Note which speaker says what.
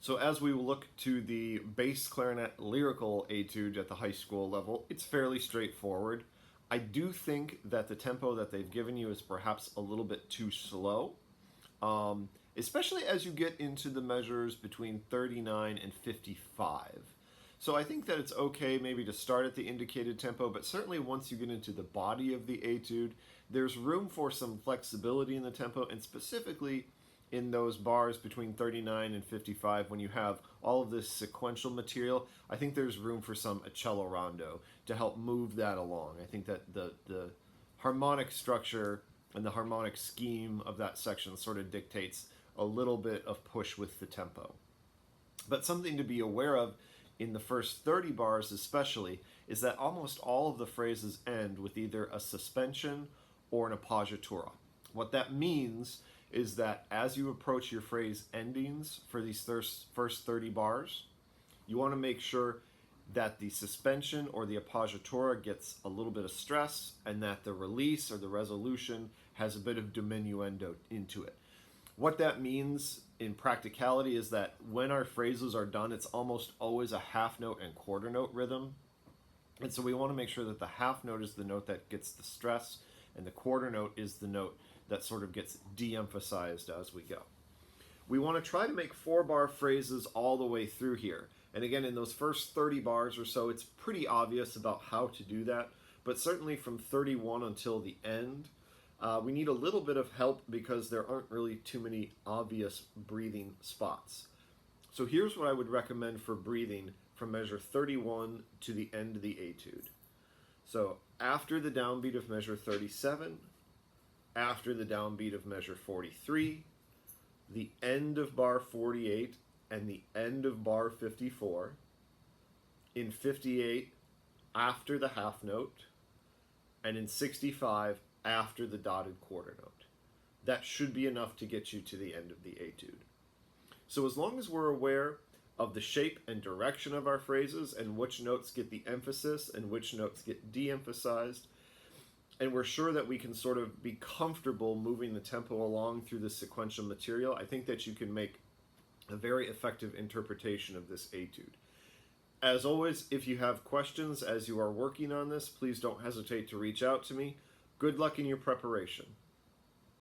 Speaker 1: So as we look to the bass clarinet lyrical etude at the high school level, it's fairly straightforward. I do think that the tempo that they've given you is perhaps a little bit too slow, especially as you get into the measures between 39 and 55. So I think that it's okay maybe to start at the indicated tempo, but certainly once you get into the body of the etude, there's room for some flexibility in the tempo, and specifically in those bars between 39 and 55 when you have all of this sequential material. I think there's room for some accelerando to help move that along. I think that the harmonic structure and the harmonic scheme of that section sort of dictates a little bit of push with the tempo. But something to be aware of in the first 30 bars especially is that almost all of the phrases end with either a suspension or an appoggiatura. What that means is that as you approach your phrase endings for these first 30 bars, you want to make sure that the suspension or the appoggiatura gets a little bit of stress and that the release or the resolution has a bit of diminuendo into it. What that means in practicality is that when our phrases are done, it's almost always a half note and quarter note rhythm. And so we want to make sure that the half note is the note that gets the stress and the quarter note is the note that sort of gets de-emphasized as we go. We want to try to make 4-bar phrases all the way through here. And again, in those first 30 bars or so, it's pretty obvious about how to do that. But certainly from 31 until the end, we need a little bit of help because there aren't really too many obvious breathing spots. So here's what I would recommend for breathing from measure 31 to the end of the etude. So after the downbeat of measure 37, after the downbeat of measure 43, the end of bar 48, and the end of bar 54, in 58 after the half note, and in 65 after the dotted quarter note. That should be enough to get you to the end of the etude. So as long as we're aware of the shape and direction of our phrases and which notes get the emphasis and which notes get de-emphasized, and we're sure that we can sort of be comfortable moving the tempo along through the sequential material, I think that you can make a very effective interpretation of this etude. As always, if you have questions as you are working on this, please don't hesitate to reach out to me. Good luck in your preparation.